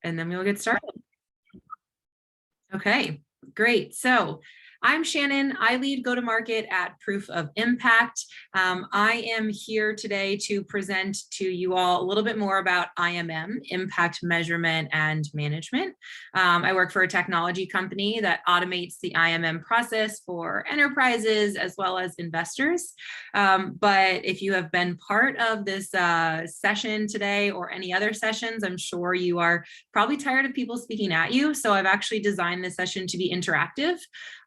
and then we'll get started. Okay, great. So I'm Shannon. I lead go-to-market at Proof of Impact. I am here today to present to you all a little bit more about IMM, Impact Measurement and Management. I work for a technology company that automates the IMM process for enterprises as well as investors. But if you have been part of this session today or any other sessions, I'm sure you are probably tired of people speaking at you. So I've actually designed this session to be interactive.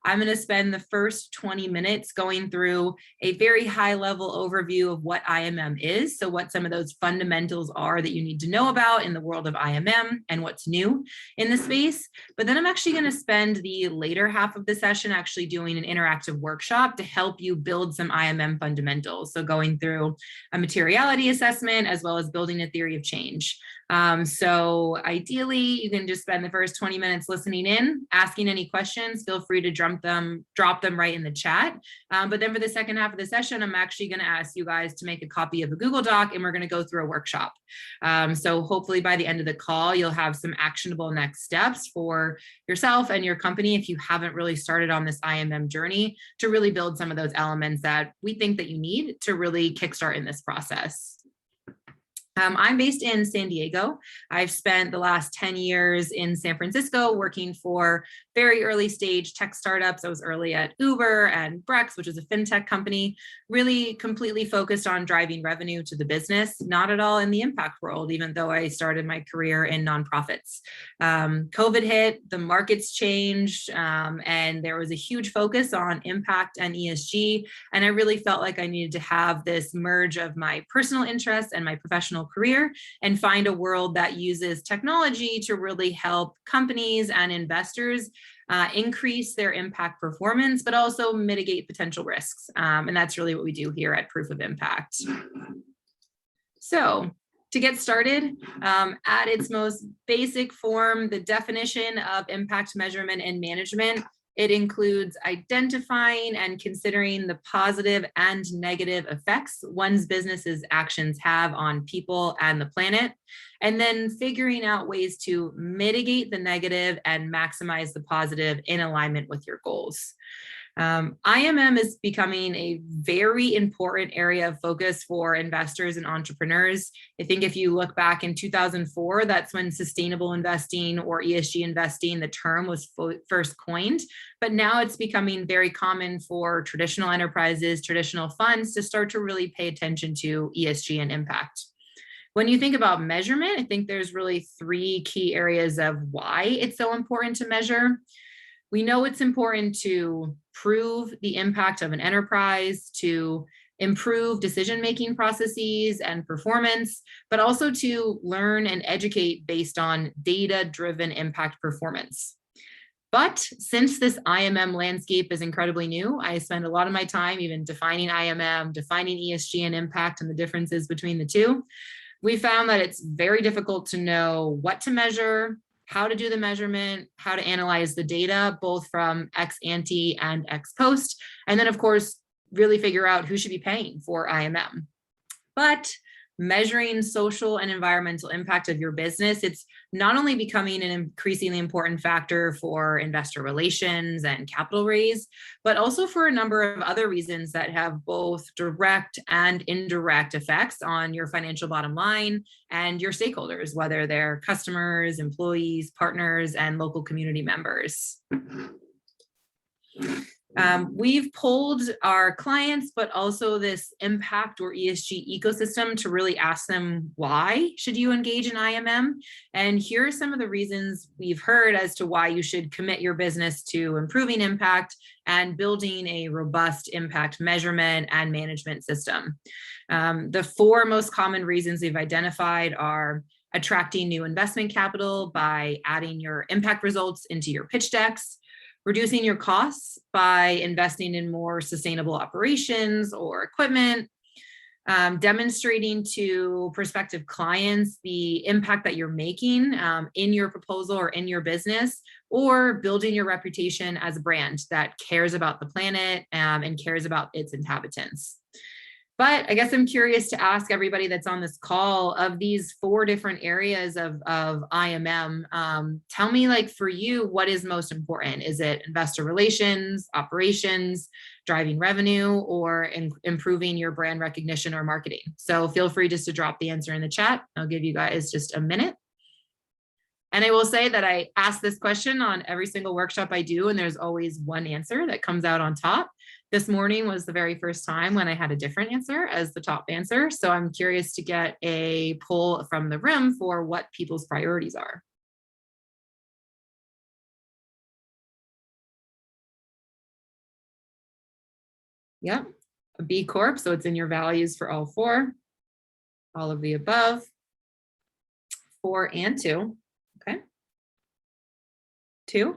I'm going to spend the first 20 minutes going through a very high level overview of what IMM is. So what some of those fundamentals are that you need to know about in the world of IMM and what's new in the space. But then I'm actually going to spend the later half of the session actually doing an interactive workshop to help you build some IMM fundamentals. So going through a materiality assessment as well as building a theory of change. So ideally, you can just spend the first 20 minutes listening in, asking any questions. Feel free to drop them right in the chat. But then for the second half of the session, I'm actually going to ask you guys to make a copy of a Google Doc, and we're going to go through a workshop. So hopefully by the end of the call, you'll have some actionable next steps for yourself and your company if you haven't really started on this IMM journey to really build some of those elements that we think that you need to really kickstart in this process. I'm based in San Diego. I've spent the last 10 years in San Francisco working for very early stage tech startups. I was early at Uber and Brex, which is a fintech company, really completely focused on driving revenue to the business, not at all in the impact world, even though I started my career in nonprofits. COVID hit, the markets changed, and there was a huge focus on impact and ESG. And I really felt like I needed to have this merge of my personal interests and my professional career and find a world that uses technology to really help companies and investors increase their impact performance, but also mitigate potential risks. And that's really what we do here at Proof of Impact. So to get started, at its most basic form, the definition of impact measurement and management, it includes identifying and considering the positive and negative effects one's business's actions have on people and the planet, and then figuring out ways to mitigate the negative and maximize the positive in alignment with your goals. IMM is becoming a very important area of focus for investors and entrepreneurs. I think if you look back in 2004, that's when sustainable investing or ESG investing, the term was first coined, but now it's becoming very common for traditional enterprises, traditional funds to start to really pay attention to ESG and impact. When you think about measurement, I think there's really three key areas of why it's so important to measure. We know it's important to prove the impact of an enterprise, to improve decision-making processes and performance, but also to learn and educate based on data-driven impact performance. But since this IMM landscape is incredibly new, I spend a lot of my time even defining IMM, defining ESG and impact and the differences between the two. We found that it's very difficult to know what to measure, how to do the measurement, how to analyze the data, both from ex ante and ex post, and then of course, really figure out who should be paying for IMM. But measuring social and environmental impact of your business, it's not only becoming an increasingly important factor for investor relations and capital raise, but also for a number of other reasons that have both direct and indirect effects on your financial bottom line and your stakeholders, whether they're customers, employees, partners, and local community members. We've pulled our clients, but also this impact or ESG ecosystem to really ask them, why should you engage in IMM? And here are some of the reasons we've heard as to why you should commit your business to improving impact and building a robust impact measurement and management system. The four most common reasons we've identified are attracting new investment capital by adding your impact results into your pitch decks, reducing your costs by investing in more sustainable operations or equipment, demonstrating to prospective clients the impact that you're making in your proposal or in your business, or building your reputation as a brand that cares about the planet and cares about its inhabitants. But I guess I'm curious to ask everybody that's on this call, of these 4 different areas of IMM, tell me, like, for you, what is most important? Is it investor relations, operations, driving revenue, or improving your brand recognition or marketing? So feel free just to drop the answer in the chat. I'll give you guys just a minute. And I will say that I ask this question on every single workshop I do, and there's always one answer that comes out on top. This morning was the very first time when I had a different answer as the top answer. So I'm curious to get a poll from the room for what people's priorities are. Yep, a B Corp, so it's in your values for all 4. All of the above, 4 and 2, okay. 2.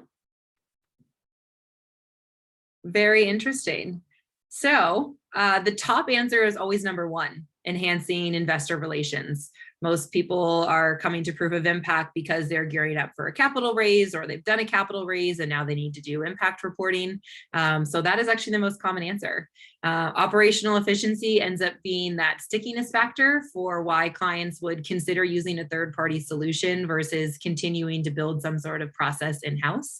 Very interesting. So the top answer is always number 1, enhancing investor relations. Most people are coming to Proof of Impact because they're gearing up for a capital raise, or they've done a capital raise and now they need to do impact reporting. So that is actually the most common answer. Operational efficiency ends up being that stickiness factor for why clients would consider using a third-party solution versus continuing to build some sort of process in-house.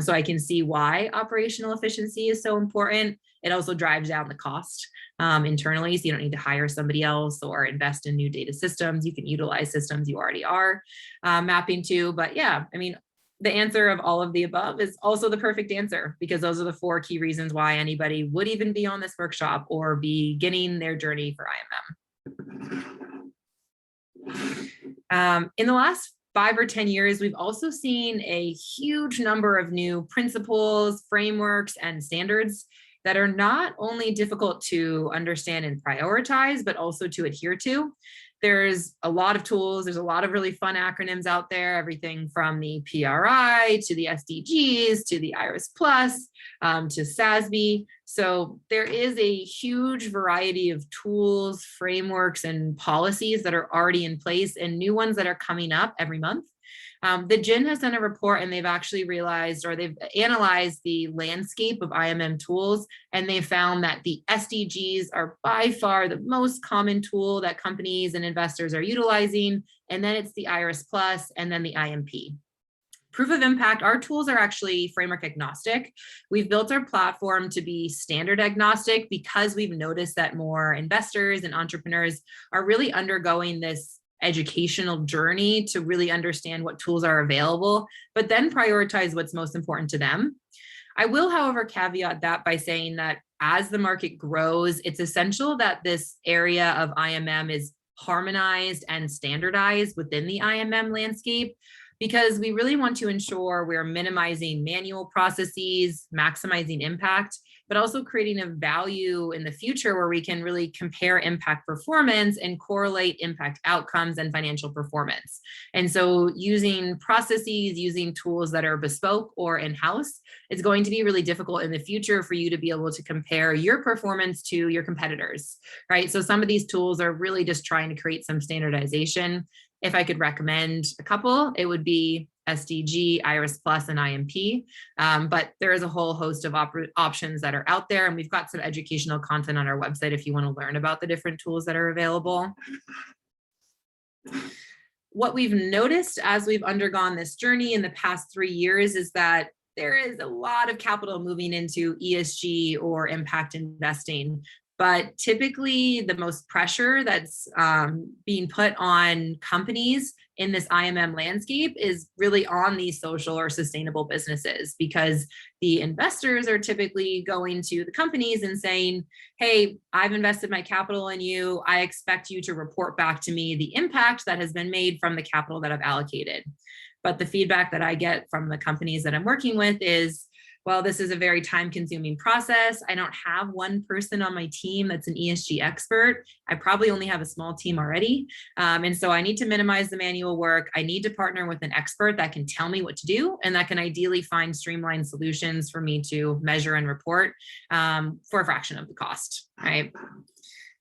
So I can see why operational efficiency is so important. It also drives down the cost internally, so you don't need to hire somebody else or invest in new data systems. You can utilize systems you already are mapping to. But yeah, I mean, the answer of all of the above is also the perfect answer, because those are the 4 key reasons why anybody would even be on this workshop or beginning their journey for IMM. In the last 5 or 10 years, we've also seen a huge number of new principles, frameworks, and standards that are not only difficult to understand and prioritize, but also to adhere to. There's a lot of tools. There's a lot of really fun acronyms out there, everything from the PRI to the SDGs to the IRIS Plus to SASB. So there is a huge variety of tools, frameworks, and policies that are already in place, and new ones that are coming up every month. The GIN has done a report, and they've actually realized, or they've analyzed the landscape of IMM tools, and they found that the SDGs are by far the most common tool that companies and investors are utilizing. And then it's the IRIS Plus, and then the IMP. Proof of Impact, our tools are actually framework agnostic. We've built our platform to be standard agnostic because we've noticed that more investors and entrepreneurs are really undergoing this educational journey to really understand what tools are available, but then prioritize what's most important to them. I will, however, caveat that by saying that as the market grows, it's essential that this area of IMM is harmonized and standardized within the IMM landscape, because we really want to ensure we're minimizing manual processes, maximizing impact, but also creating a value in the future where we can really compare impact performance and correlate impact outcomes and financial performance. And so using processes, using tools that are bespoke or in-house, is going to be really difficult in the future for you to be able to compare your performance to your competitors, right? So some of these tools are really just trying to create some standardization. If I could recommend a couple, it would be SDG, IRIS Plus, and IMP. But there is a whole host of options that are out there, and we've got some educational content on our website if you want to learn about the different tools that are available. What we've noticed as we've undergone this journey in the past 3 years is that there is a lot of capital moving into ESG or impact investing. But typically the most pressure that's being put on companies in this IMM landscape is really on these social or sustainable businesses, because the investors are typically going to the companies and saying, hey, I've invested my capital in you. I expect you to report back to me the impact that has been made from the capital that I've allocated. But the feedback that I get from the companies that I'm working with is, well, this is a very time-consuming process. I don't have one person on my team that's an ESG expert. I probably only have a small team already. And so I need to minimize the manual work. I need to partner with an expert that can tell me what to do and that can ideally find streamlined solutions for me to measure and report for a fraction of the cost, right?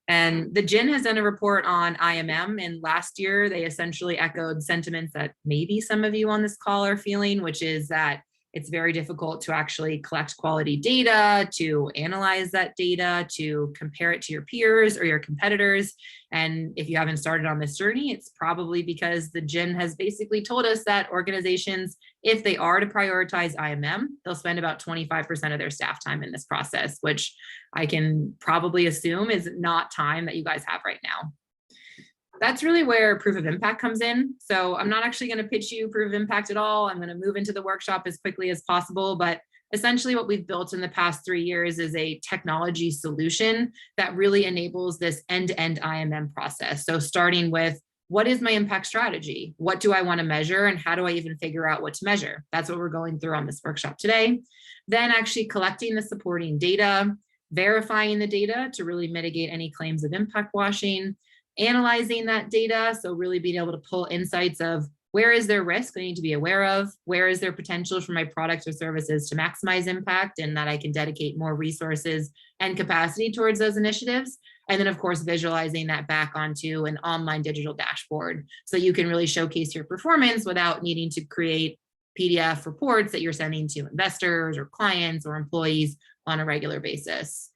And the GIN has done a report on IMM, and last year they essentially echoed sentiments that maybe some of you on this call are feeling, which is that It's very difficult to actually collect quality data, to analyze that data, to compare it to your peers or your competitors. And if you haven't started on this journey, it's probably because the GIN has basically told us that organizations, if they are to prioritize IMM, they'll spend about 25% of their staff time in this process, which I can probably assume is not time that you guys have right now. That's really where proof of impact comes in. So I'm not actually going to pitch you proof of impact at all. I'm going to move into the workshop as quickly as possible. But essentially what we've built in the past 3 years is a technology solution that really enables this end-to-end IMM process. So starting with, what is my impact strategy? What do I want to measure? And how do I even figure out what to measure? That's what we're going through on this workshop today. Then actually collecting the supporting data, verifying the data to really mitigate any claims of impact washing, analyzing that data, so really being able to pull insights of where is there risk I need to be aware of, where is there potential for my products or services to maximize impact, and that I can dedicate more resources and capacity towards those initiatives. And then of course, visualizing that back onto an online digital dashboard, so you can really showcase your performance without needing to create PDF reports that you're sending to investors or clients or employees on a regular basis.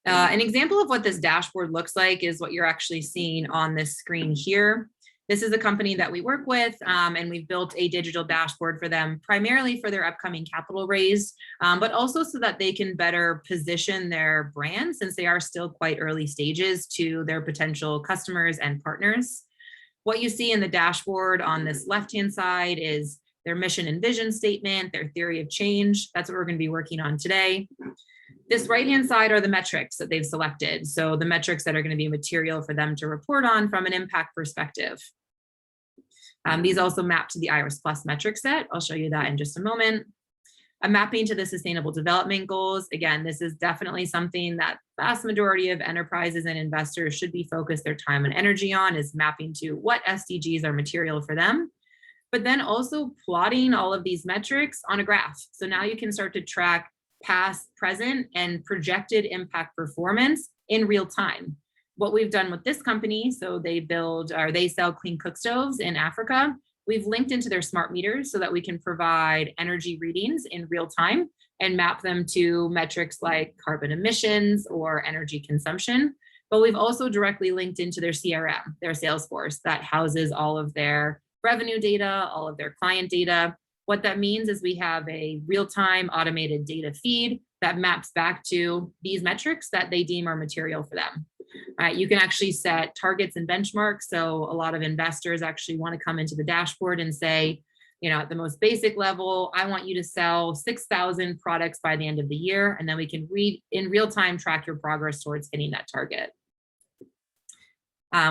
An example of what this dashboard looks like is what you're actually seeing on this screen here. This is a company that we work with, and we've built a digital dashboard for them, primarily for their upcoming capital raise, but also so that they can better position their brand, since they are still quite early stages, to their potential customers and partners. What you see in the dashboard on this left-hand side is their mission and vision statement, their theory of change. That's what we're going to be working on today. This right-hand side are the metrics that they've selected. So the metrics that are going to be material for them to report on from an impact perspective. These also map to the Iris Plus metric set. I'll show you that in just a moment. A mapping to the sustainable development goals. Again, this is definitely something that vast majority of enterprises and investors should be focused their time and energy on, is mapping to what SDGs are material for them. But then also plotting all of these metrics on a graph. So now you can start to track past, present, and projected impact performance in real time. What we've done with this company, so they sell clean cook stoves in Africa. We've linked into their smart meters so that we can provide energy readings in real time and map them to metrics like carbon emissions or energy consumption. But we've also directly linked into their CRM, their Salesforce, that houses all of their revenue data, all of their client data. What that means is we have a real-time automated data feed that maps back to these metrics that they deem are material for them. You can actually set targets and benchmarks. So a lot of investors actually want to come into the dashboard and say, at the most basic level, I want you to sell 6,000 products by the end of the year. And then we can in real time track your progress towards hitting that target.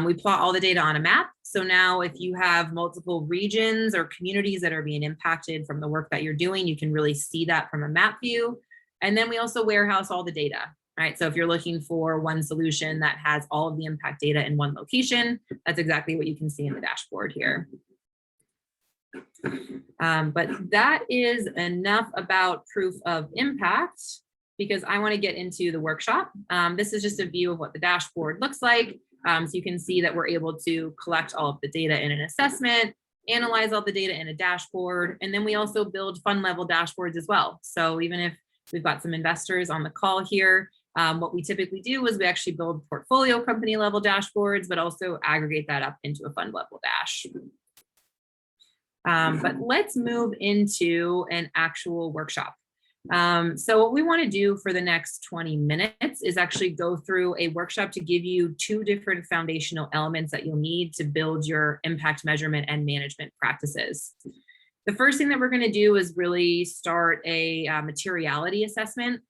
We plot all the data on a map. So now if you have multiple regions or communities that are being impacted from the work that you're doing, you can really see that from a map view. And then we also warehouse all the data, right? So if you're looking for one solution that has all of the impact data in one location, that's exactly what you can see in the dashboard here. But that is enough about proof of impact, because I want to get into the workshop. This is just a view of what the dashboard looks like. So you can see that we're able to collect all of the data in an assessment, analyze all the data in a dashboard, and then we also build fund level dashboards as well. So even if we've got some investors on the call here, what we typically do is we actually build portfolio company level dashboards, but also aggregate that up into a fund level dash. But let's move into an actual workshop. So what we want to do for the next 20 minutes is actually go through a workshop to give you 2 different foundational elements that you'll need to build your impact measurement and management practices. The first thing that we're going to do is really start a materiality assessment.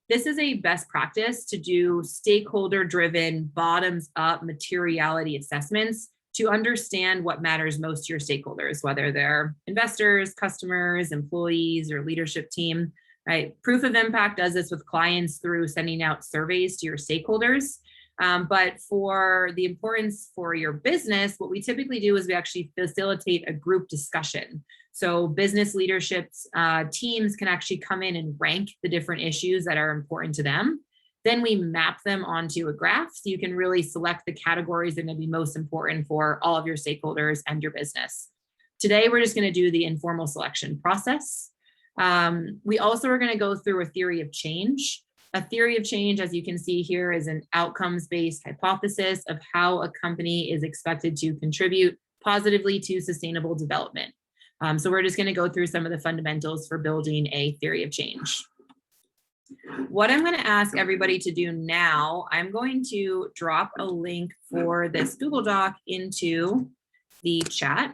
This is a best practice to do stakeholder-driven, bottoms-up materiality assessments to understand what matters most to your stakeholders, whether they're investors, customers, employees, or leadership team. Right? Proof of impact does this with clients through sending out surveys to your stakeholders. But for the importance for your business, what we typically do is we actually facilitate a group discussion. So business leadership teams can actually come in and rank the different issues that are important to them. Then we map them onto a graph so you can really select the categories that are going to be most important for all of your stakeholders and your business. Today, we're just going to do the informal selection process. We also are going to go through a theory of change. A theory of change, as you can see here, is an outcomes-based hypothesis of how a company is expected to contribute positively to sustainable development. So we're just going to go through some of the fundamentals for building a theory of change. What I'm going to ask everybody to do now, I'm going to drop a link for this Google Doc into the chat.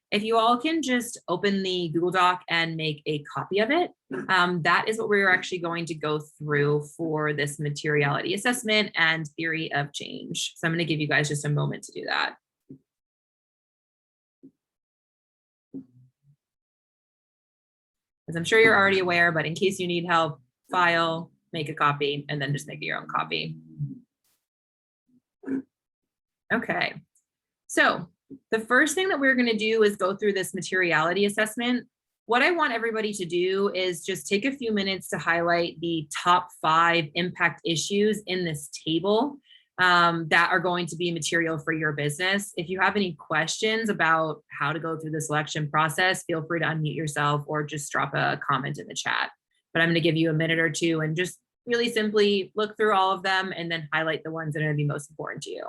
If you all can just open the Google Doc and make a copy of it, that is what we're actually going to go through for this materiality assessment and theory of change. So I'm going to give you guys just a moment to do that. As I'm sure you're already aware, but in case you need help, file, make a copy, and then just make your own copy. Okay, so the first thing that we're going to do is go through this materiality assessment. What I want everybody to do is just take a few minutes to highlight the top 5 impact issues in this table that are going to be material for your business. If you have any questions about how to go through the selection process, feel free to unmute yourself or just drop a comment in the chat. But I'm going to give you a minute or two and just really simply look through all of them and then highlight the ones that are going to be most important to you.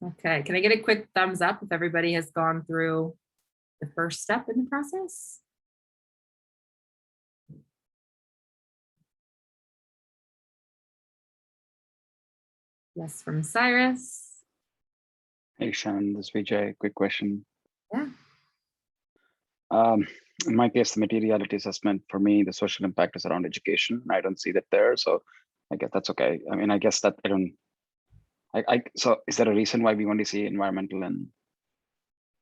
Okay, can I get a quick thumbs up if everybody has gone through the first step in the process? Yes, from Cyrus. Hey, Shannon, this is Vijay. Quick question. Yeah. In my case, the materiality assessment for me, the social impact is around education. I don't see that there, so I guess that's okay. I mean, I guess that I don't. So is there a reason why we only see environmental and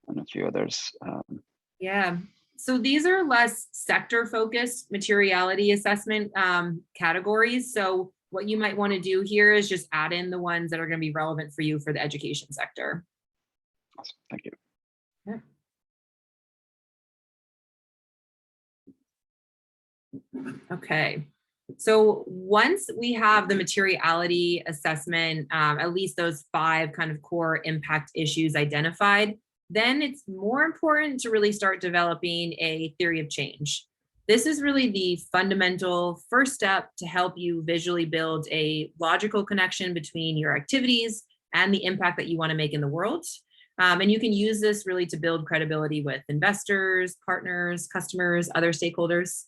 a few others? Yeah. So these are less sector-focused materiality assessment categories. So what you might want to do here is just add in the ones that are going to be relevant for you for the education sector. Awesome. Thank you. Yeah. Okay. So once we have the materiality assessment, at least those 5 kind of core impact issues identified, then it's more important to really start developing a theory of change. This is really the fundamental first step to help you visually build a logical connection between your activities and the impact that you want to make in the world. And you can use this really to build credibility with investors, partners, customers, other stakeholders.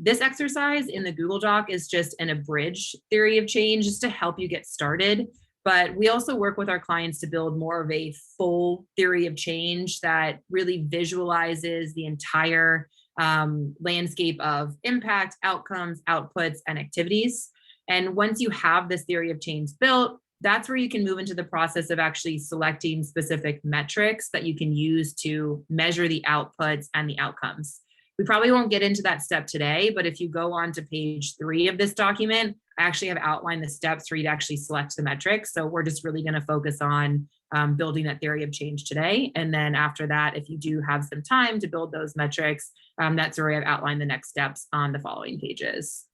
This exercise in the Google Doc is just an abridged theory of change just to help you get started. But we also work with our clients to build more of a full theory of change that really visualizes the entire landscape of impact, outcomes, outputs, and activities. And once you have this theory of change built, that's where you can move into the process of actually selecting specific metrics that you can use to measure the outputs and the outcomes. We probably won't get into that step today, but if you go on to page 3 of this document, I actually have outlined the steps for you to actually select the metrics. So we're just really going to focus on building that theory of change today. And then after that, if you do have some time to build those metrics, that's where I've outlined the next steps on the following pages.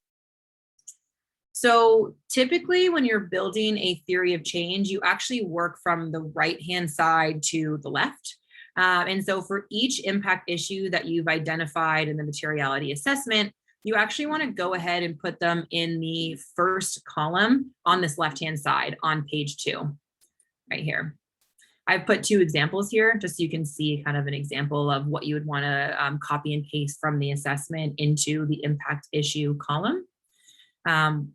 So typically when you're building a theory of change, you actually work from the right-hand side to the left. And so for each impact issue that you've identified in the materiality assessment, you actually want to go ahead and put them in the first column on this left-hand side on page 2, right here. I've put 2 examples here just so you can see kind of an example of what you would want to copy and paste from the assessment into the impact issue column.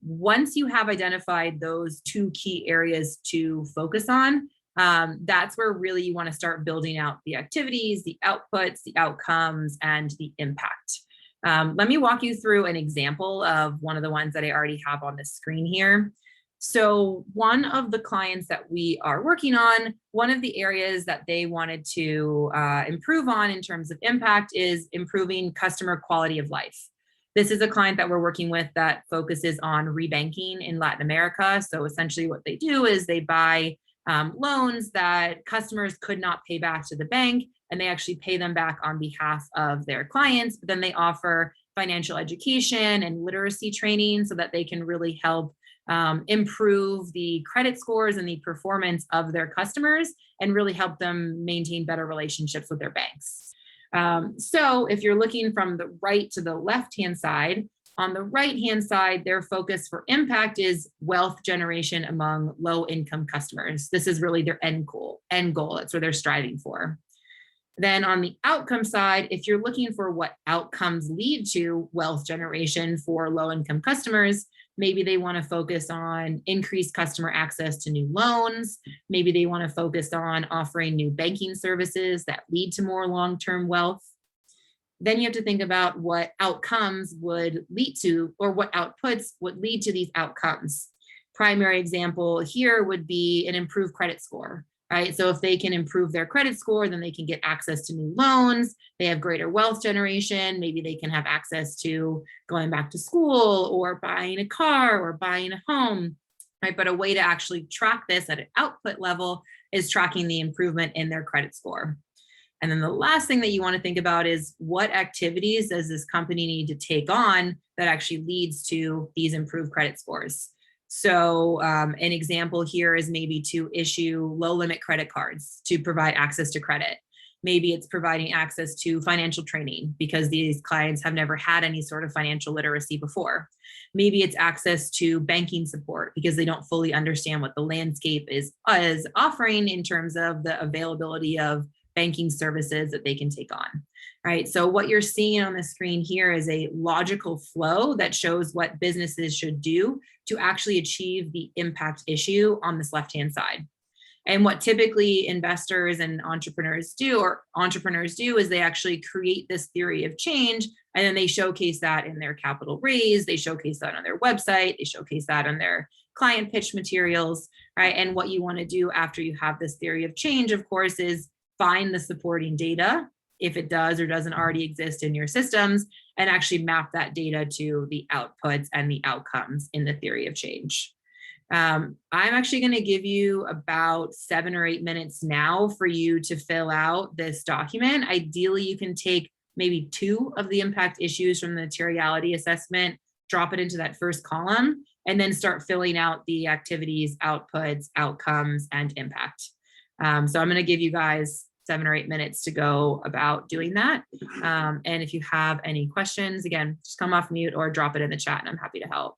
Once you have identified those 2 key areas to focus on, That's where really you want to start building out the activities, the outputs, the outcomes, and the impact. Let me walk you through an example of one of the ones that I already have on the screen here. So one of the clients that we are working on, one of the areas that they wanted to improve on in terms of impact is improving customer quality of life. This is a client that we're working with that focuses on rebanking in Latin America. So essentially what they do is they buy loans that customers could not pay back to the bank, and they actually pay them back on behalf of their clients. But then they offer financial education and literacy training so that they can really help improve the credit scores and the performance of their customers and really help them maintain better relationships with their banks. So if you're looking from the right to the left-hand side, on the right-hand side, their focus for impact is wealth generation among low-income customers. This is really their end goal. That's what they're striving for. Then on the outcome side, if you're looking for what outcomes lead to wealth generation for low-income customers, maybe they want to focus on increased customer access to new loans. Maybe they want to focus on offering new banking services that lead to more long-term wealth. Then you have to think about what outcomes would lead to, or what outputs would lead to these outcomes. Primary example here would be an improved credit score, right? So if they can improve their credit score, then they can get access to new loans. They have greater wealth generation. Maybe they can have access to going back to school or buying a car or buying a home, right? But a way to actually track this at an output level is tracking the improvement in their credit score. And then the last thing that you want to think about is what activities does this company need to take on that actually leads to these improved credit scores? So an example here is maybe to issue low limit credit cards to provide access to credit. Maybe it's providing access to financial training because these clients have never had any sort of financial literacy before. Maybe it's access to banking support because they don't fully understand what the landscape is offering in terms of the availability of banking services that they can take on, right? So what you're seeing on the screen here is a logical flow that shows what businesses should do to actually achieve the impact issue on this left-hand side. And what typically investors and entrepreneurs do is they actually create this theory of change, and then they showcase that in their capital raise, they showcase that on their website, they showcase that on their client pitch materials, right? And what you want to do after you have this theory of change, of course, is find the supporting data, if it does or doesn't already exist in your systems, and actually map that data to the outputs and the outcomes in the theory of change. I'm actually going to give you about 7 or 8 minutes now for you to fill out this document. Ideally, you can take maybe 2 of the impact issues from the materiality assessment, drop it into that first column, and then start filling out the activities, outputs, outcomes, and impact. So I'm going to give you guys 7 or 8 minutes to go about doing that. And if you have any questions, again, just come off mute or drop it in the chat and I'm happy to help.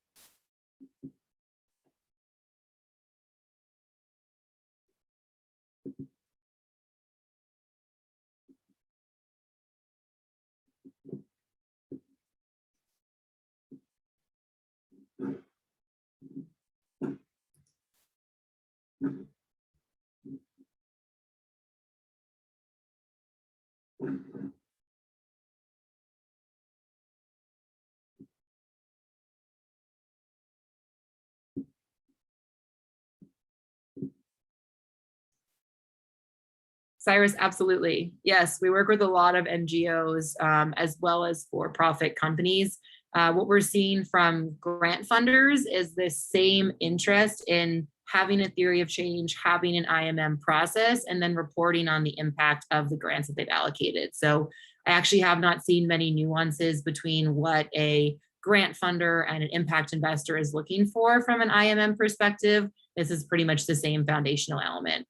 Cyrus, absolutely. Yes, we work with a lot of NGOs as well as for-profit companies. What we're seeing from grant funders is this same interest in having a theory of change, having an IMM process, and then reporting on the impact of the grants that they've allocated. So I actually have not seen many nuances between what a grant funder and an impact investor is looking for from an IMM perspective. This is pretty much the same foundational element.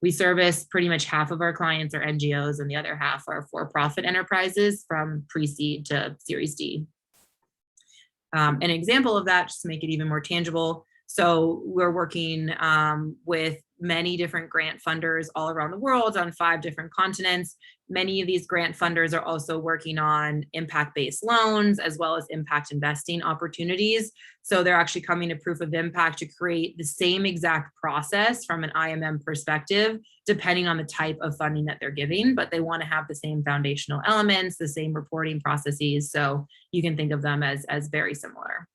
We service pretty much half of our clients are NGOs and the other half are for-profit enterprises from pre-seed to Series D. An example of that, just to make it even more tangible. So we're working with many different grant funders all around the world on 5 different continents. Many of these grant funders are also working on impact-based loans as well as impact investing opportunities. So they're actually coming to Proof of Impact to create the same exact process from an IMM perspective, depending on the type of funding that they're giving, but they want to have the same foundational elements, the same reporting processes. So you can think of them as very similar.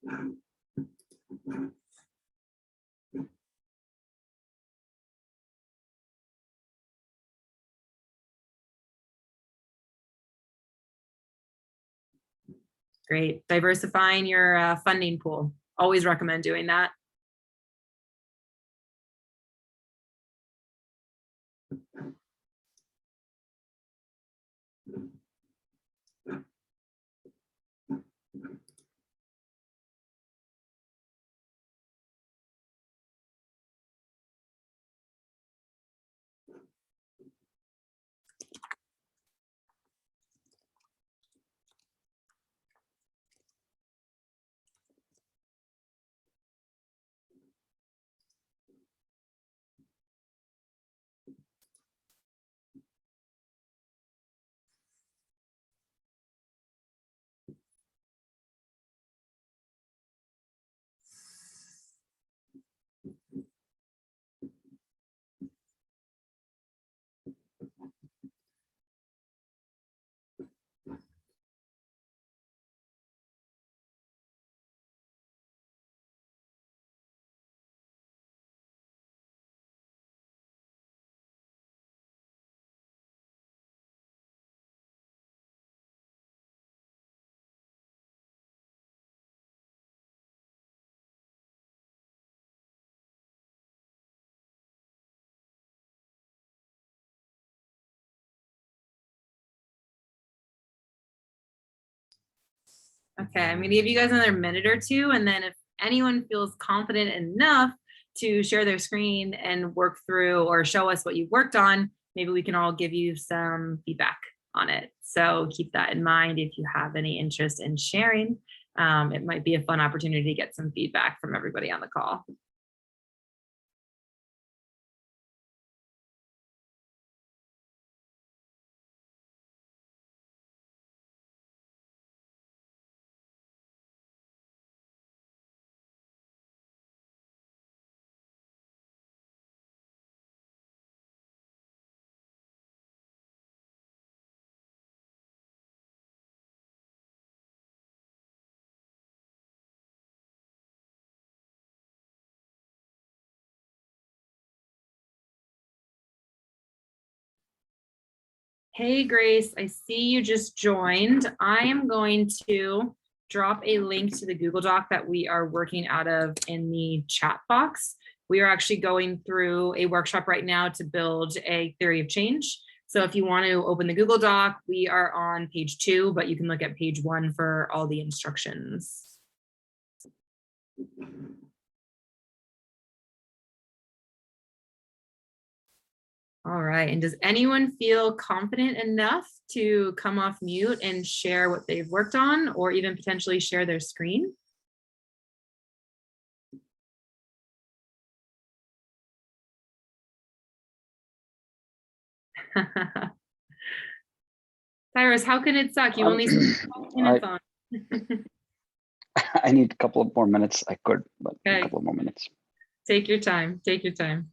Great. Diversifying your funding pool. Always recommend doing that. Okay, I'm gonna give you guys another minute or two, and then if anyone feels confident enough to share their screen and work through or show us what you've worked on, maybe we can all give you some feedback on it. So keep that in mind if you have any interest in sharing. It might be a fun opportunity to get some feedback from everybody on the call. Hey, Grace, I see you just joined. I am going to drop a link to the Google Doc that we are working out of in the chat box. We are actually going through a workshop right now to build a theory of change. So if you want to open the Google Doc, we are on page 2, but you can look at page 1 for all the instructions. All right, and does anyone feel confident enough to come off mute and share what they've worked on, or even potentially share their screen? Cyrus, how can it suck? You only spent 12 minutes on. I need a couple of more minutes. I could, but Okay. A couple more minutes. Take your time. Take your time.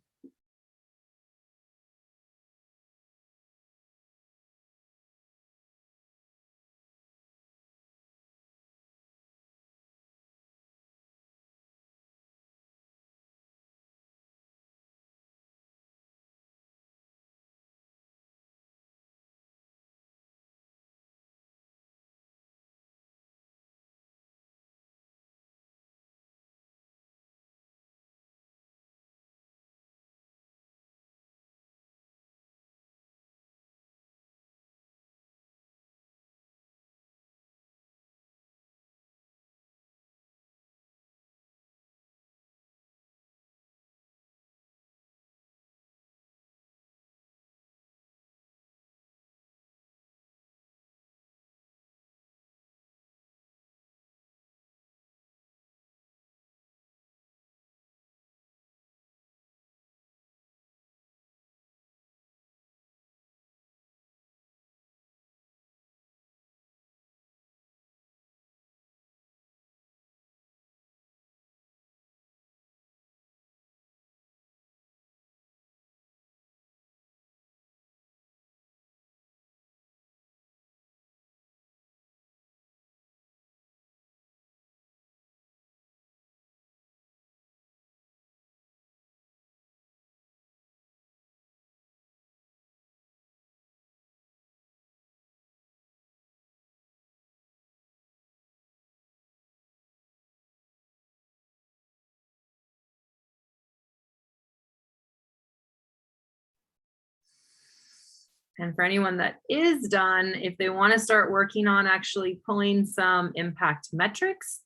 And for anyone that is done, if they want to start working on actually pulling some impact metrics,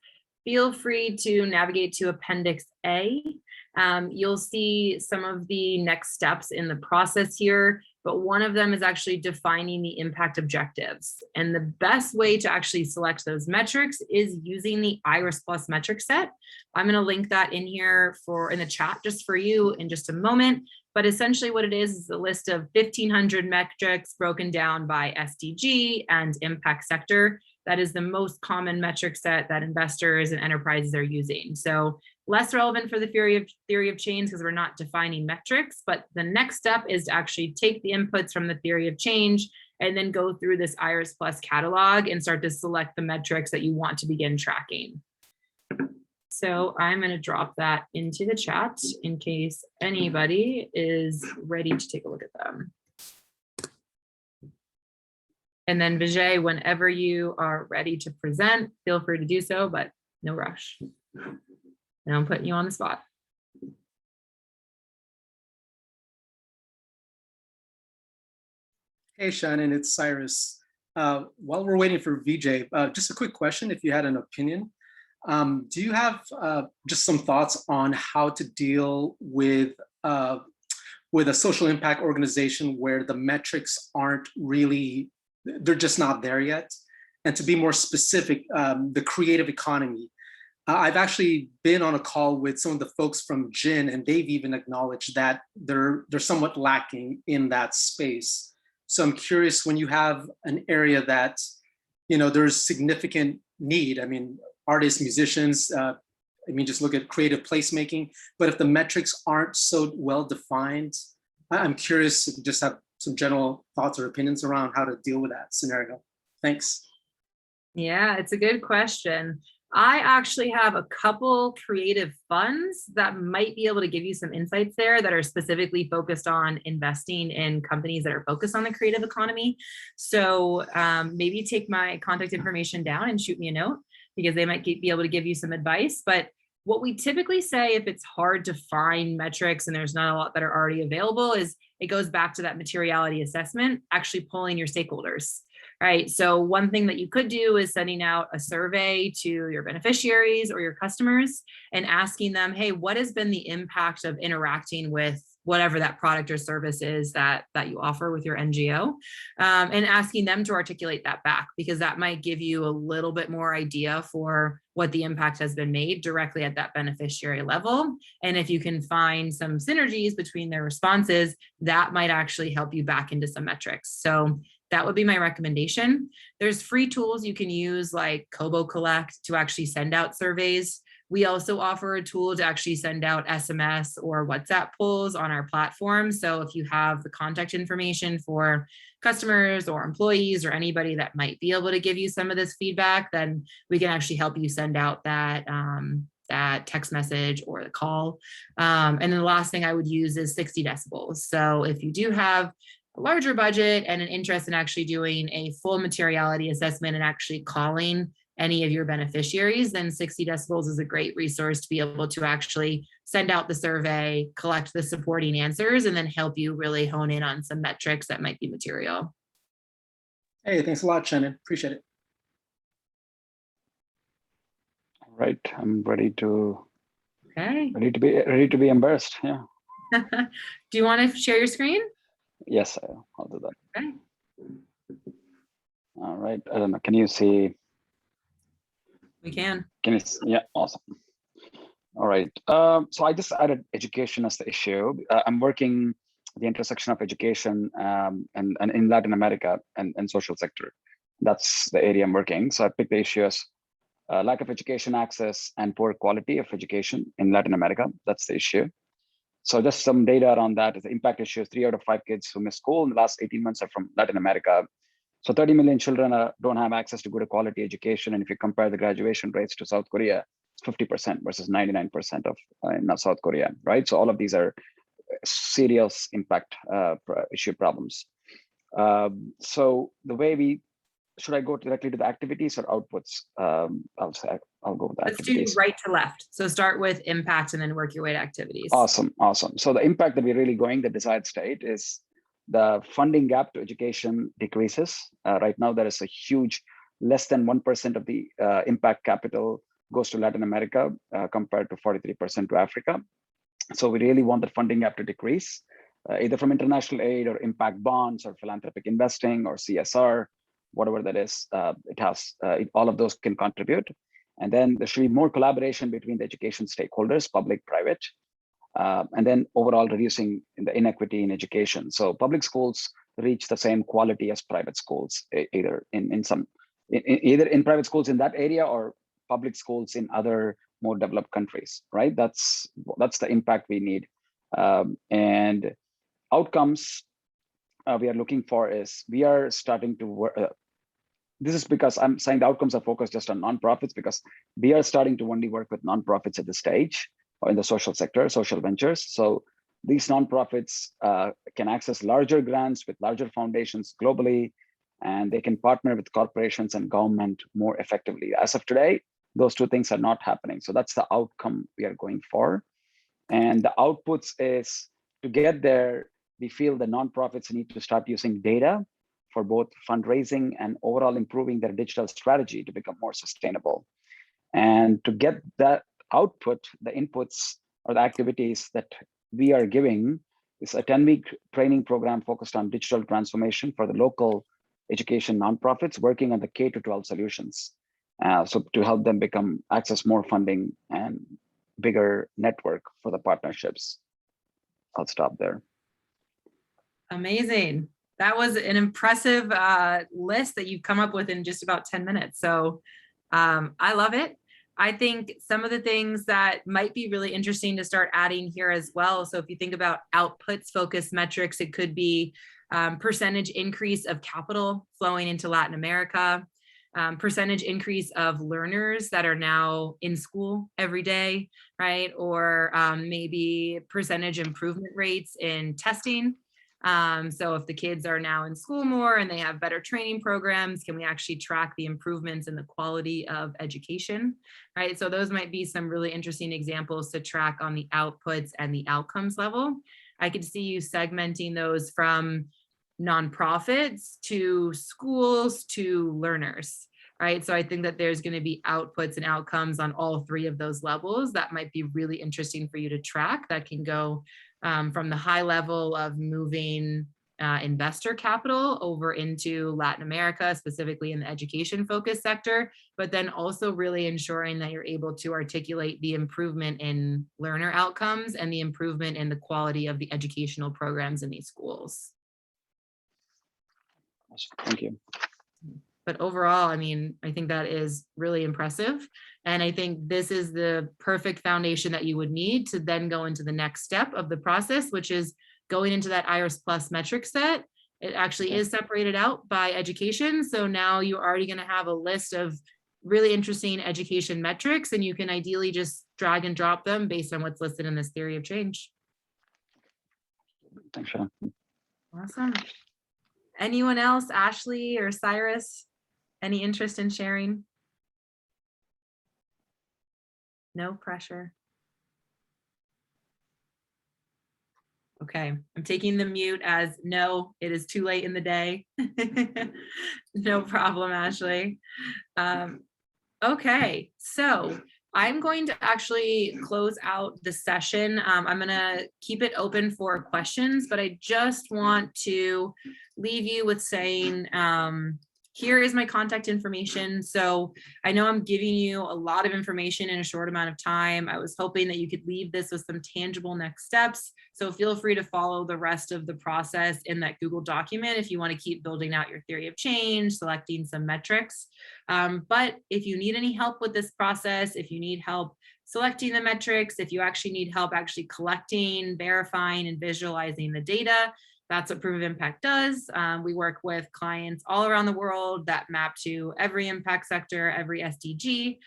feel free to navigate to Appendix A. You'll see some of the next steps in the process here, but one of them is actually defining the impact objectives. And the best way to actually select those metrics is using the Iris Plus metric set. I'm going to link that in here in the chat just for you in just a moment. But essentially what it is a list of 1,500 metrics broken down by SDG and impact sector. That is the most common metric set that investors and enterprises are using. So less relevant for the theory of change because we're not defining metrics, but the next step is to actually take the inputs from the theory of change and then go through this Iris Plus catalog and start to select the metrics that you want to begin tracking. So I'm going to drop that into the chat in case anybody is ready to take a look at them. And then Vijay, whenever you are ready to present, feel free to do so, but no rush. And I'm putting you on the spot. Hey, Shannon, it's Cyrus. While we're waiting for Vijay, just a quick question, if you had an opinion. Do you have just some thoughts on how to deal with a social impact organization where the metrics aren't really, they're just not there yet? And to be more specific, the creative economy. I've actually been on a call with some of the folks from GIN, and they've even acknowledged that they're somewhat lacking in that space. So I'm curious, when you have an area that, there's significant need, I mean, artists, musicians, just look at creative placemaking, but if the metrics aren't so well defined, I'm curious if you just have some general thoughts or opinions around how to deal with that scenario. Thanks. Yeah, it's a good question. I actually have a couple creative funds that might be able to give you some insights there that are specifically focused on investing in companies that are focused on the creative economy. So maybe take my contact information down and shoot me a note, because they might be able to give you some advice. But what we typically say if it's hard to find metrics and there's not a lot that are already available is it goes back to that materiality assessment, actually pulling your stakeholders, right? So one thing that you could do is sending out a survey to your beneficiaries or your customers and asking them, hey, what has been the impact of interacting with whatever that product or service is that you offer with your NGO, and asking them to articulate that back, because that might give you a little bit more idea for what the impact has been made directly at that beneficiary level. And if you can find some synergies between their responses, that might actually help you back into some metrics. So that would be my recommendation. There's free tools you can use like Kobo Collect to actually send out surveys. We also offer a tool to actually send out SMS or WhatsApp polls on our platform. So if you have the contact information for customers or employees or anybody that might be able to give you some of this feedback, then we can actually help you send out that, that text message or the call. And then the last thing I would use is 60 decibels. So if you do have a larger budget and an interest in actually doing a full materiality assessment and actually calling any of your beneficiaries, then 60 decibels is a great resource to be able to actually send out the survey, collect the supporting answers, and then help you really hone in on some metrics that might be material. Hey, thanks a lot, Shannon. Appreciate it. All right, I'm ready to. Okay. Ready to be embarrassed. Yeah. Do you want to share your screen? Yes, I'll do that. Okay. All right. I don't know. Can you see? We can. Yeah, awesome. All right. So I just added education as the issue. I'm working at the intersection of education and in Latin America and social sector. That's the area I'm working. So I picked the issue as lack of education access and poor quality of education in Latin America. That's the issue. So just some data around that is the impact issue. 3 out of 5 kids who miss school in the last 18 months are from Latin America. So 30 million children don't have access to good quality education. And if you compare the graduation rates to South Korea, it's 50% versus 99% of in South Korea, right? So all of these are serious impact issue problems. So the way should I go directly to the activities or outputs? I'll go with the activities. Let's do right to left. So start with impact and then work your way to activities. Awesome. So the impact that we're really going, the desired state is the funding gap to education decreases. Right now, there is a huge, less than 1% of the impact capital goes to Latin America compared to 43% to Africa. So we really want the funding gap to decrease, either from international aid or impact bonds or philanthropic investing or CSR, whatever that is. All of those can contribute. And then there should be more collaboration between the education stakeholders, public, private, and then overall reducing the inequity in education. So public schools reach the same quality as private schools, either in private schools in that area or public schools in other more developed countries, right? That's the impact we need. And outcomes we are looking for is, we are starting to work. This is because I'm saying the outcomes are focused just on nonprofits, because we are starting to only work with nonprofits at this stage, or in the social sector, social ventures. So these nonprofits can access larger grants with larger foundations globally, and they can partner with corporations and government more effectively. As of today, those two things are not happening. So that's the outcome we are going for. And the outputs is, to get there, we feel the nonprofits need to start using data for both fundraising and overall improving their digital strategy to become more sustainable. And to get that output, the inputs or the activities that we are giving is a 10-week training program focused on digital transformation for the local education nonprofits working on the K-12 solutions. So to help them access more funding and bigger network for the partnerships. I'll stop there. Amazing. That was an impressive list that you've come up with in just about 10 minutes. So I love it. I think some of the things that might be really interesting to start adding here as well. So if you think about outputs focused metrics, it could be percentage increase of capital flowing into Latin America, percentage increase of learners that are now in school every day, right? Or maybe percentage improvement rates in testing. So if the kids are now in school more and they have better training programs, can we actually track the improvements in the quality of education, right? So those might be some really interesting examples to track on the outputs and the outcomes level. I could see you segmenting those from nonprofits to schools to learners, right? So I think that there's going to be outputs and outcomes on all three of those levels that might be really interesting for you to track. That can go from the high level of moving investor capital over into Latin America, specifically in the education focused sector, but then also really ensuring that you're able to articulate the improvement in learner outcomes and the improvement in the quality of the educational programs in these schools. Thank you. But overall, I mean, I think that is really impressive. And I think this is the perfect foundation that you would need to then go into the next step of the process, which is going into that IRIS Plus metric set. It actually is separated out by education. So now you're already going to have a list of really interesting education metrics, and you can ideally just drag and drop them based on what's listed in this theory of change. Thanks, Shannon. Awesome. Anyone else, Ashley or Cyrus? Any interest in sharing? No pressure. Okay, I'm taking the mute as no, it is too late in the day. No problem, Ashley. Okay, so I'm going to actually close out the session. I'm going to keep it open for questions, but I just want to leave you with saying, here is my contact information. So I know I'm giving you a lot of information in a short amount of time. I was hoping that you could leave this with some tangible next steps. So feel free to follow the rest of the process in that Google document if you want to keep building out your theory of change, selecting some metrics. But if you need any help with this process, if you need help selecting the metrics, if you actually need help actually collecting, verifying, and visualizing the data, that's what Proof of Impact does. We work with clients all around the world that map to every impact sector, every SDG.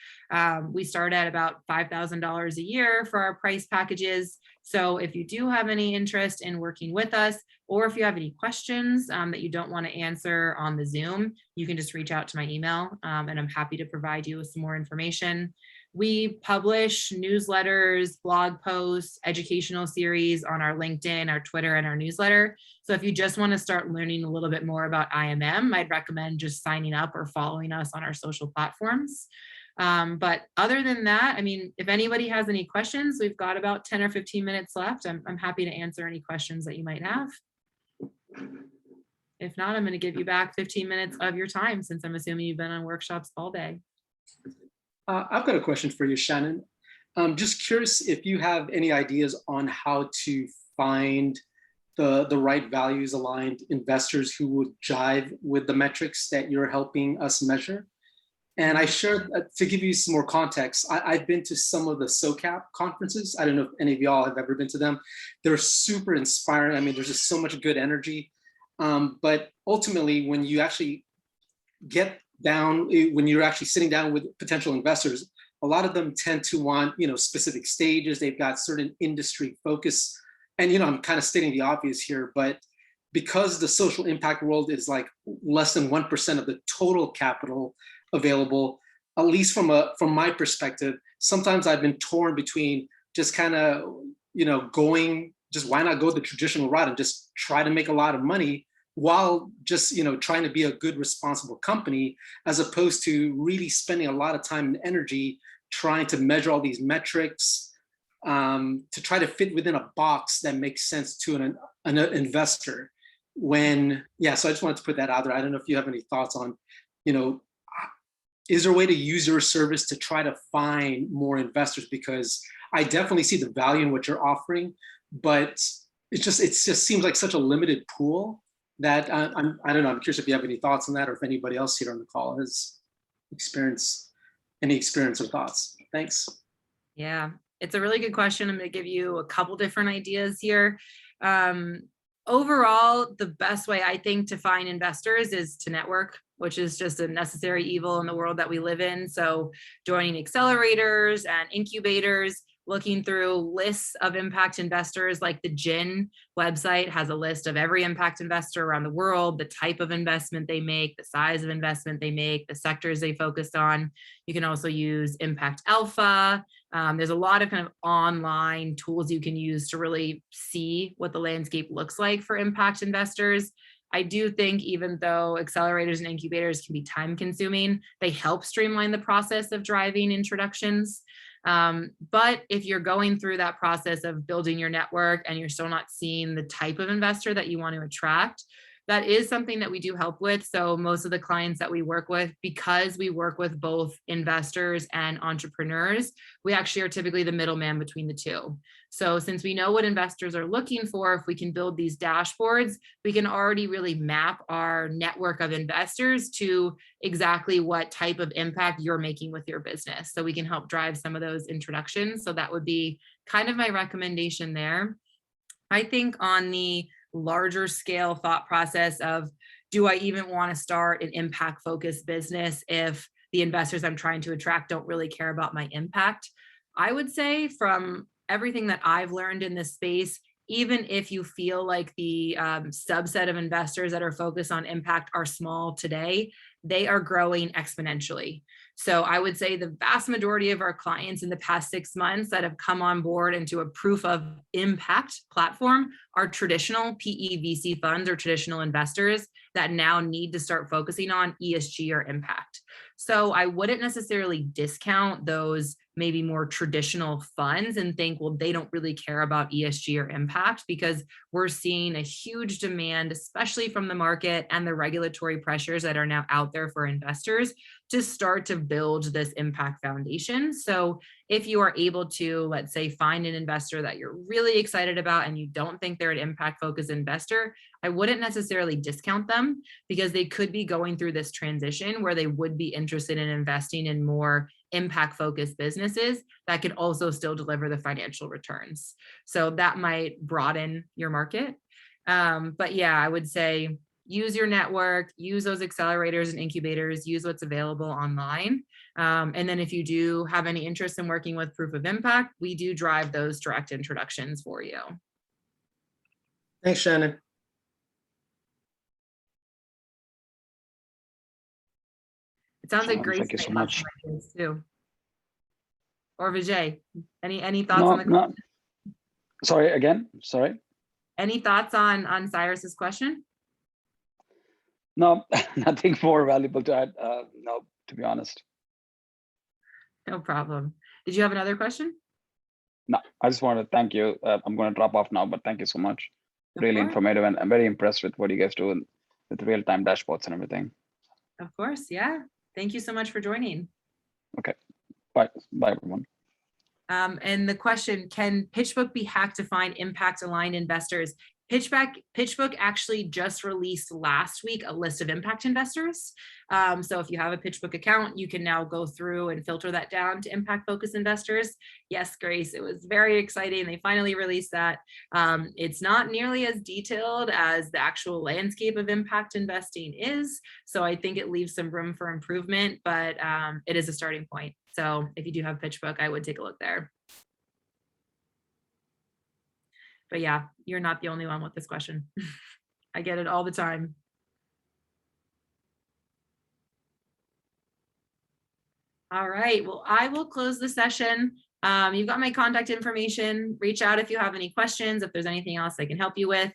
We start at about $5,000 a year for our price packages. So if you do have any interest in working with us, or if you have any questions that you don't want to answer on the Zoom, you can just reach out to my email and I'm happy to provide you with some more information. We publish newsletters, blog posts, educational series on our LinkedIn, our Twitter, and our newsletter. So if you just want to start learning a little bit more about IMM, I'd recommend just signing up or following us on our social platforms. But other than that, I mean, if anybody has any questions, we've got about 10 or 15 minutes left. I'm happy to answer any questions that you might have. If not, I'm going to give you back 15 minutes of your time, since I'm assuming you've been on workshops all day. I've got a question for you, Shannon. I'm just curious if you have any ideas on how to find the right values aligned investors who would jive with the metrics that you're helping us measure. And I shared, to give you some more context, I've been to some of the SOCAP conferences. I don't know if any of y'all have ever been to them. They're super inspiring. I mean, there's just so much good energy. But ultimately, when you actually get down, when you're actually sitting down with potential investors, a lot of them tend to want, specific stages. They've got certain industry focus. And, I'm kind of stating the obvious here, but because the social impact world is like less than 1% of the total capital available, at least from my perspective, sometimes I've been torn between just kind of, just why not go the traditional route and just try to make a lot of money while just, trying to be a good, responsible company, as opposed to really spending a lot of time and energy trying to measure all these metrics, to try to fit within a box that makes sense to an investor. So I just wanted to put that out there. I don't know if you have any thoughts on, is there a way to use your service to try to find more investors? Because I definitely see the value in what you're offering, but it just seems like such a limited pool that I don't know. I'm curious if you have any thoughts on that, or if anybody else here on the call has any experience or thoughts. Thanks. Yeah, it's a really good question. I'm going to give you a couple different ideas here. Overall, the best way I think to find investors is to network, which is just a necessary evil in the world that we live in. So joining accelerators and incubators, looking through lists of impact investors, like the GIN website has a list of every impact investor around the world, the type of investment they make, the size of investment they make, the sectors they focused on. You can also use Impact Alpha. There's a lot of kind of online tools you can use to really see what the landscape looks like for impact investors. I do think, even though accelerators and incubators can be time consuming, they help streamline the process of driving introductions. But if you're going through that process of building your network and you're still not seeing the type of investor that you want to attract, that is something that we do help with. So most of the clients that we work with, because we work with both investors and entrepreneurs, we actually are typically the middleman between the two. So since we know what investors are looking for, if we can build these dashboards, we can already really map our network of investors to exactly what type of impact you're making with your business. So we can help drive some of those introductions. So that would be kind of my recommendation there. I think on the larger scale thought process of, do I even want to start an impact focused business if the investors I'm trying to attract don't really care about my impact? I would say, from everything that I've learned in this space, even if you feel like the subset of investors that are focused on impact are small today, they are growing exponentially. So I would say the vast majority of our clients in the past 6 months that have come on board into a proof of impact platform are traditional PE VC funds or traditional investors that now need to start focusing on ESG or impact. So I wouldn't necessarily discount those maybe more traditional funds and think, well, they don't really care about ESG or impact, because we're seeing a huge demand, especially from the market and the regulatory pressures that are now out there for investors to start to build this impact foundation. So if you are able to, let's say, find an investor that you're really excited about and you don't think they're an impact focused investor, I wouldn't necessarily discount them, because they could be going through this transition where they would be interested in investing in more impact focused businesses that could also still deliver the financial returns. So that might broaden your market. But yeah, I would say use your network, use those accelerators and incubators, use what's available online. And then if you do have any interest in working with Proof of Impact, we do drive those direct introductions for you. Thanks, Shannon. It sounds like Shannon, Grace thank you so might have much. some ideas too. or Vijay? Any thoughts on the No. Sorry, again, sorry. any thoughts on Cyrus's question? No, nothing more valuable to add. No, to be honest. No problem. Did you have another question? No, I just want to thank you. I'm going to drop off now, but thank you so much. Of Really course. informative, and I'm very impressed with what you guys do and with real-time dashboards and everything. Of course, yeah. Thank you so much for joining. Bye, everyone. And the question, can PitchBook be hacked to find impact-aligned investors? PitchBook actually just released last week a list of impact investors. So if you have a PitchBook account, you can now go through and filter that down to impact-focused investors. Yes, Grace, it was very exciting. They finally released that. It's not nearly as detailed as the actual landscape of impact investing is. So I think it leaves some room for improvement, but it is a starting point. So if you do have PitchBook, I would take a look there. But yeah, you're not the only one with this question. I get it all the time. All right, well, I will close the session. You've got my contact information. Reach out if you have any questions, if there's anything else I can help you with.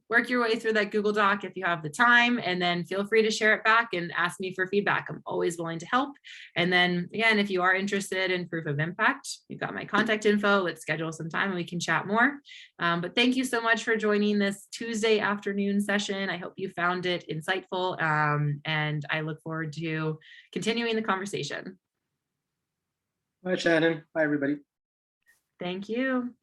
Work your way through that Google Doc if you have the time, and then feel free to share it back and ask me for feedback. I'm always willing to help. And then again, if you are interested in proof of impact, you've got my contact info. Let's schedule some time and we can chat more. But thank you so much for joining this Tuesday afternoon session. I hope you found it insightful, and I look forward to continuing the conversation. Bye, Shannon. Bye, everybody. Thank you.